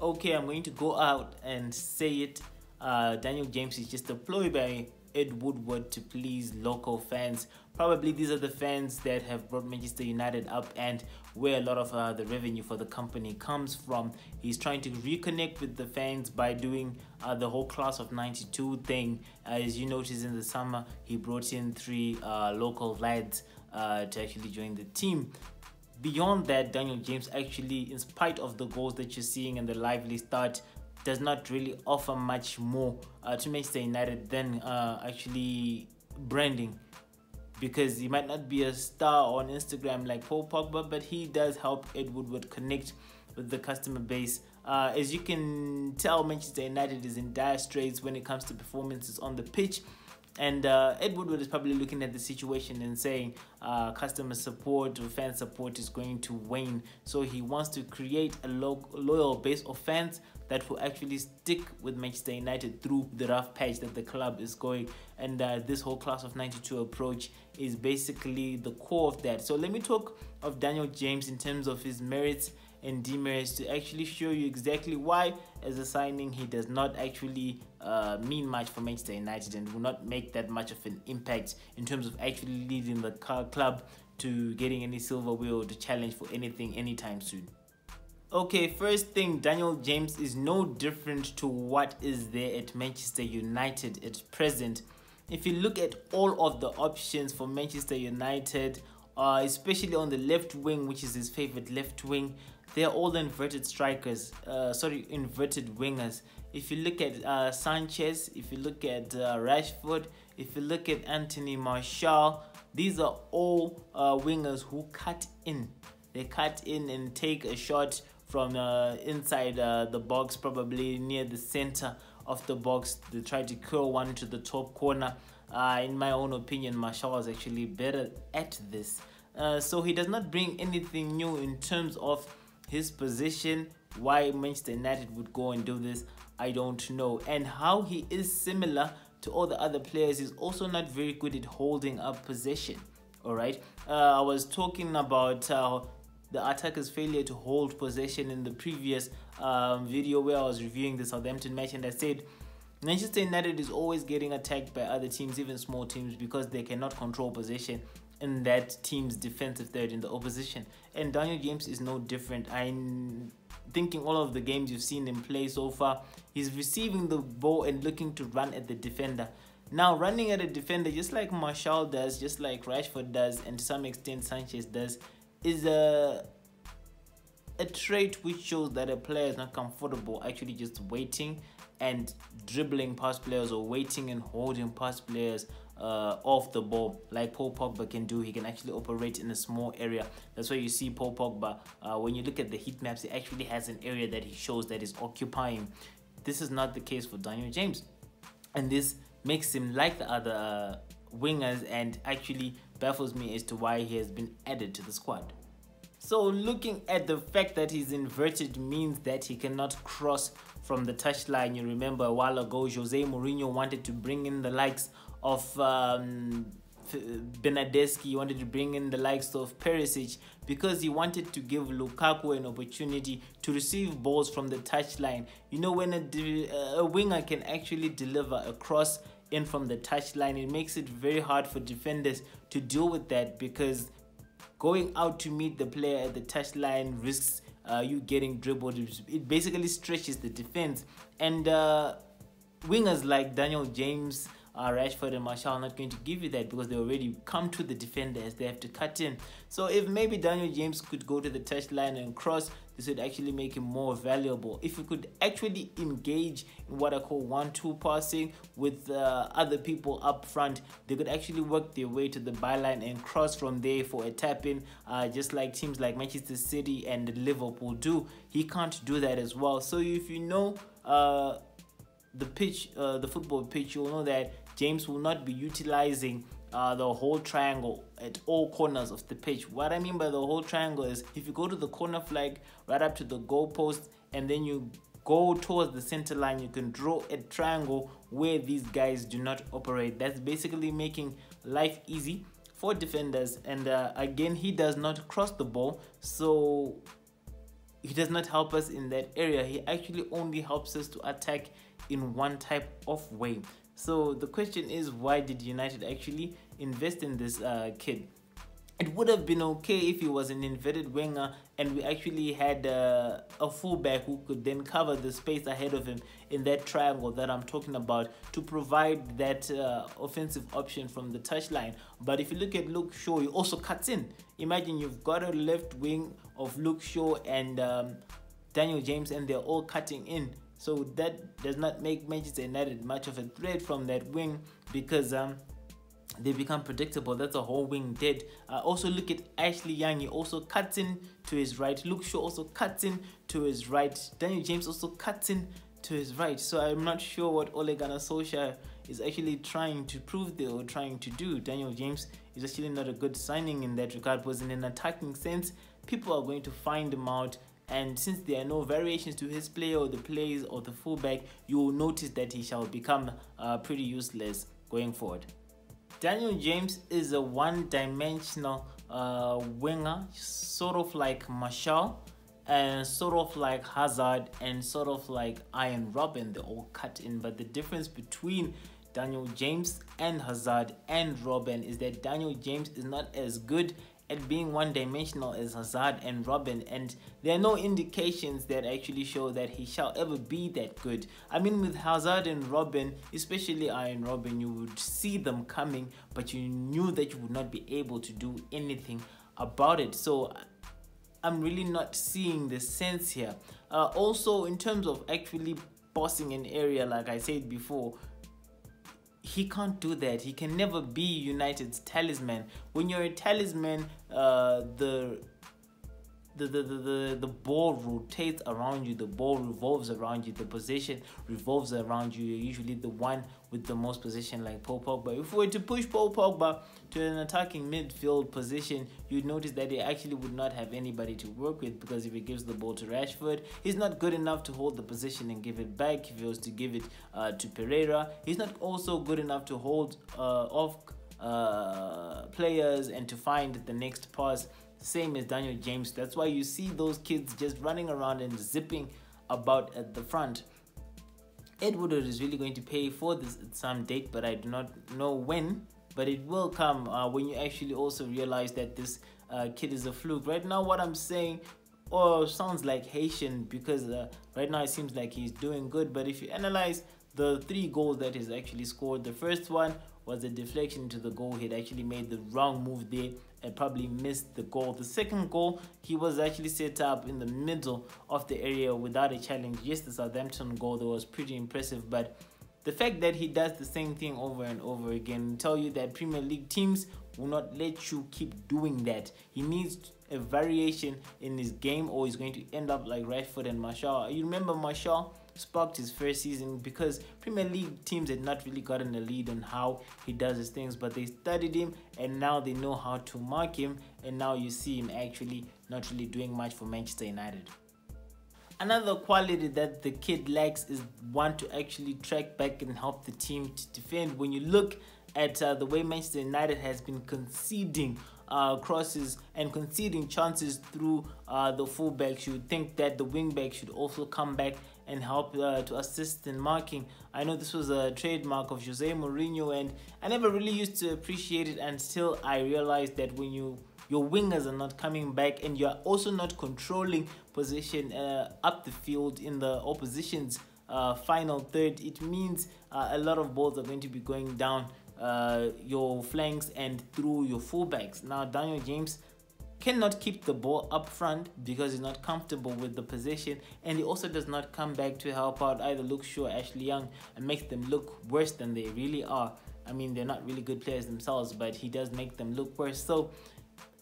Okay, I'm going to go out and say it. Daniel James is just a ploy by Ed Woodward to please local fans. Probably these are the fans that have brought Manchester United up and where a lot of the revenue for the company comes from. He's trying to reconnect with the fans by doing the whole class of 92 thing. As you notice, in the summer, he brought in 3 local lads to actually join the team. Beyond that, Daniel James actually, in spite of the goals that you're seeing and the lively start, does not really offer much more to Manchester United than actually branding, because he might not be a star on Instagram like Paul Pogba, but he does help Ed Woodward connect with the customer base. As you can tell, Manchester United is in dire straits when it comes to performances on the pitch. And Ed Woodward is probably looking at the situation and saying customer support or fan support is going to wane. So he wants to create a loyal base of fans that will actually stick with Manchester United through the rough patch that the club is going. And this whole class of 92 approach is basically the core of that. So let me talk of Daniel James in terms of his merits and demerits to actually show you exactly why, as a signing, he does not actually mean much for Manchester United and will not make that much of an impact in terms of actually leading the club to getting any silverware or to challenge for anything anytime soon. Okay, first thing, Daniel James is no different to what is there at Manchester United at present. If you look at all of the options for Manchester United, especially on the left wing, which is his favorite left wing, they're all inverted strikers, inverted wingers. If you look at Sanchez, if you look at Rashford, if you look at Anthony Martial, these are all wingers who cut in. They cut in and take a shot from inside the box, probably near the center of the box. They try to curl one to the top corner. In my own opinion, Martial is actually better at this. So he does not bring anything new in terms of his position. Why Manchester United would go and do this, I don't know. And how he is similar to all the other players, is also not very good at holding up possession. All right, I was talking about the attacker's failure to hold possession in the previous video where I was reviewing the Southampton match, and I said Manchester United is always getting attacked by other teams, even small teams, because they cannot control possession in that team's defensive third in the opposition. And Daniel James is no different. I'm thinking all of the games you've seen him play so far, he's receiving the ball and looking to run at the defender. Now, running at a defender, just like Martial does, just like Rashford does, and to some extent Sanchez does, is a trait which shows that a player is not comfortable actually just waiting and dribbling past players, or waiting and holding past players off the ball like Paul Pogba can do. He can actually operate in a small area. That's why you see Paul Pogba, when you look at the heat maps, he actually has an area that he shows that is occupying. This is not the case for Daniel James, and this makes him like the other wingers and actually baffles me as to why he has been added to the squad. So looking at the fact that he's inverted means that he cannot cross from the touchline. You remember a while ago, Jose Mourinho wanted to bring in the likes of Bernadeschi, he wanted to bring in the likes of Perisic, because he wanted to give Lukaku an opportunity to receive balls from the touchline. You know, when a winger can actually deliver a cross in from the touchline, it makes it very hard for defenders to deal with that, because going out to meet the player at the touchline risks you getting dribbled. It basically stretches the defense, and wingers like Daniel James, Rashford and Martial are not going to give you that, because they already come to the defender as they have to cut in. So if maybe Daniel James could go to the touchline and cross, this would actually make him more valuable. If he could actually engage in what I call 1-2 passing with other people up front, they could actually work their way to the byline and cross from there for a tap-in, just like teams like Manchester City and Liverpool do. He can't do that as well. So if you know the pitch, the football pitch, you'll know that James will not be utilizing the whole triangle at all corners of the pitch. What I mean by the whole triangle is, if you go to the corner flag right up to the goal post and then you go towards the center line, you can draw a triangle where these guys do not operate. That's basically making life easy for defenders. And again, he does not cross the ball, so he does not help us in that area. He actually only helps us to attack in one type of way. So the question is, why did United actually invest in this kid? It would have been okay if he was an inverted winger and we actually had a fullback who could then cover the space ahead of him in that triangle that I'm talking about to provide that offensive option from the touchline. But if you look at Luke Shaw, he also cuts in. Imagine you've got a left wing of Luke Shaw and Daniel James, and they're all cutting in. So that does not make Manchester United much of a threat from that wing, because they become predictable. That's a whole wing dead. Also look at Ashley Young. He also cuts in to his right. Luke Shaw also cuts in to his right. Daniel James also cuts in to his right. So I'm not sure what Ole Gunnar Solskjaer is actually trying to prove there or trying to do. Daniel James is actually not a good signing in that regard, because in an attacking sense, people are going to find him out. And since there are no variations to his play or the plays or the fullback, you will notice that he shall become pretty useless going forward. Daniel James is a one-dimensional winger, sort of like Martial, and sort of like Hazard, and sort of like Arjen Robben. They're all cut in, but the difference between Daniel James and Hazard and Robben is that Daniel James is not as good at being one-dimensional as Hazard and Robben, and there are no indications that actually show that he shall ever be that good. I mean, with Hazard and Robben, especially Arjen Robben, you would see them coming, but you knew that you would not be able to do anything about it. So I'm really not seeing the sense here. Also, in terms of actually bossing an area, like I said before, he can't do that. He can never be United's talisman. When you're a talisman, the ball rotates around you, the ball revolves around you, the possession revolves around you. You're usually the one with the most possession, like Paul Pogba. If we were to push Paul Pogba to an attacking midfield position, you'd notice that he actually would not have anybody to work with, because if he gives the ball to Rashford, he's not good enough to hold the position and give it back. If he was to give it to Pereira, he's not also good enough to hold off players and to find the next pass. Same as Daniel James. That's why you see those kids just running around and zipping about at the front. Woodward is really going to pay for this at some date, but I do not know when. But it will come when you actually also realize that this kid is a fluke. Right now, what I'm saying sounds like Haitian, because right now it seems like he's doing good. But if you analyze the 3 goals that he's actually scored, the first one was a deflection to the goal. He'd actually made the wrong move there and probably missed the goal. The second goal, he was actually set up in the middle of the area without a challenge. Yes, the Southampton goal, that was pretty impressive, but the fact that he does the same thing over and over again will tell you that Premier League teams will not let you keep doing that. He needs a variation in his game, or he's going to end up like Rashford and Martial. You remember Martial sparked his first season because Premier League teams had not really gotten a lead on how he does his things, but they studied him and now they know how to mark him, and now you see him actually not really doing much for Manchester United. Another quality that the kid lacks is one to actually track back and help the team to defend. When you look at the way Manchester United has been conceding crosses and conceding chances through the fullbacks, you would think that the wingback should also come back and help to assist in marking. I know this was a trademark of Jose Mourinho, and I never really used to appreciate it until I realized that when your wingers are not coming back and you're also not controlling position up the field in the opposition's final third, it means a lot of balls are going to be going down your flanks and through your fullbacks. Now Daniel James cannot keep the ball up front because he's not comfortable with the position, and he also does not come back to help out either Luke Shaw or Ashley Young and makes them look worse than they really are. I mean, they're not really good players themselves, but he does make them look worse. So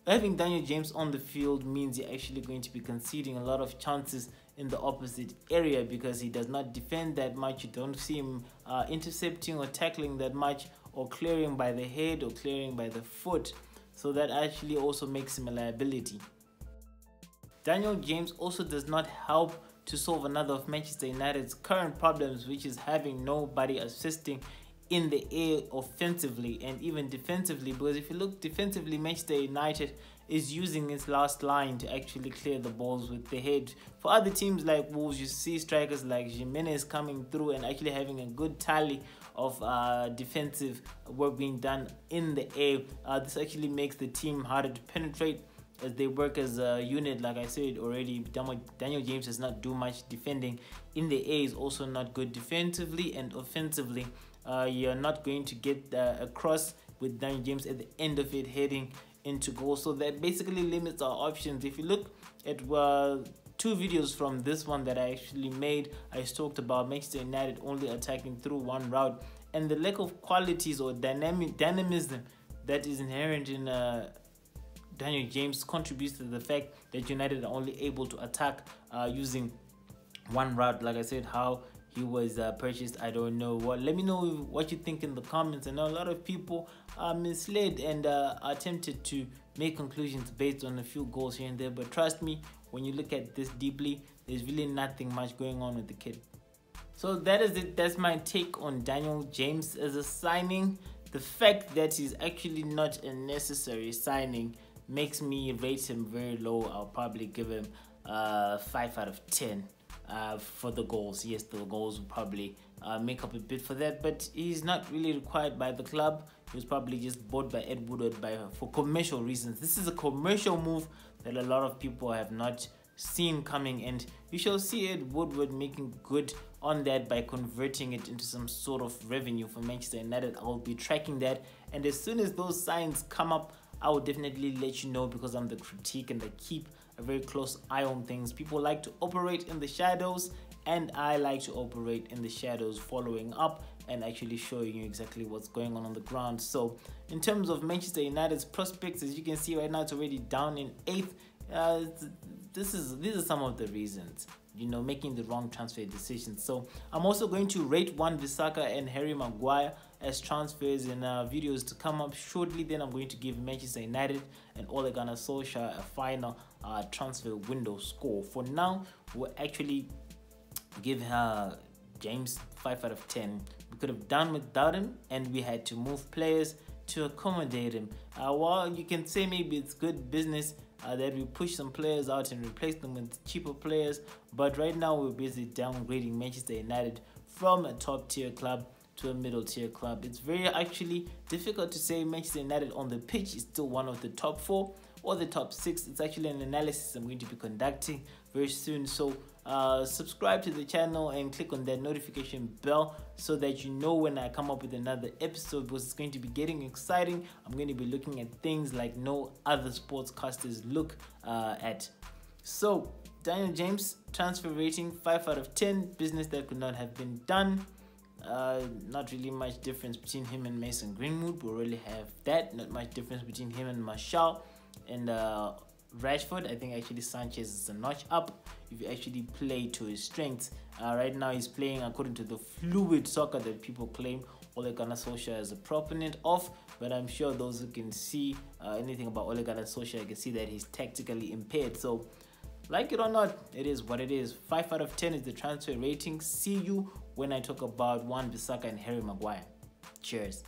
having Daniel James on the field means you're actually going to be conceding a lot of chances in the opposite area because he does not defend that much. You don't see him intercepting or tackling that much, or clearing by the head or clearing by the foot. So that actually also makes him a liability. Daniel James also does not help to solve another of Manchester United's current problems, which is having nobody assisting in the air offensively and even defensively. Because if you look defensively, Manchester United is using its last line to actually clear the balls with the head. For other teams like Wolves, you see strikers like Jimenez coming through and actually having a good tally of defensive work being done in the air. This actually makes the team harder to penetrate as they work as a unit. Like I said already, Daniel James does not do much defending in the air. Is also not good defensively and offensively. You're not going to get a cross with Daniel James at the end of it heading into goal. So that basically limits our options. If you look at two videos from this one that I actually made, I talked about Manchester United only attacking through one route, and the lack of qualities or dynamism that is inherent in Daniel James contributes to the fact that United are only able to attack using one route. Like I said, how he was purchased, I don't know. Let me know what you think in the comments. I know a lot of people are misled and are tempted to make conclusions based on a few goals here and there, but trust me, when you look at this deeply, there's really nothing much going on with the kid. So that is it. That's my take on Daniel James as a signing. The fact that he's actually not a necessary signing makes me rate him very low. I'll probably give him 5 out of 10 for the goals. Yes, the goals will probably make up a bit for that, but he's not really required by the club. He was probably just bought by Ed Woodward for commercial reasons. This is a commercial move that a lot of people have not seen coming, and we shall see Ed Woodward making good on that by converting it into some sort of revenue for Manchester United. I will be tracking that, and as soon as those signs come up, I will definitely let you know, because I'm the critique and I keep a very close eye on things. People like to operate in the shadows, and I like to operate in the shadows, following up and actually showing you exactly what's going on the ground. So in terms of Manchester United's prospects, as you can see right now, it's already down in 8th. These are some of the reasons, you know, making the wrong transfer decisions. So I'm also going to rate Wan-Bissaka and Harry Maguire as transfers in videos to come up shortly. Then I'm going to give Manchester United and Ole Gunnar Solskjaer a final transfer window score. For now, we'll actually give James 5 out of 10. We could have done without him, and we had to move players to accommodate him. While you can say maybe it's good business that we push some players out and replace them with cheaper players, but right now we're busy downgrading Manchester United from a top tier club to a middle tier club. It's very actually difficult to say Manchester United on the pitch is still one of the top 4 or the top 6. It's actually an analysis I'm going to be conducting very soon. So subscribe to the channel and click on that notification bell so that you know when I come up with another episode, because it's going to be getting exciting. I'm going to be looking at things like no other sportscasters look at. So Daniel James, transfer rating 5 out of 10. Business that could not have been done. Not really much difference between him and Mason Greenwood. We already have that. Not much difference between him and Martial and Rashford. I think actually Sanchez is a notch up if you actually play to his strengths. Right now he's playing according to the fluid soccer that people claim Ole Gunnar Solskjaer is a proponent of, but I'm sure those who can see anything about Ole Gunnar Solskjaer can see that he's tactically impaired. So like it or not, it is what it is. 5 out of 10 is the transfer rating. See you when I talk about Wan-Bissaka and Harry Maguire. Cheers.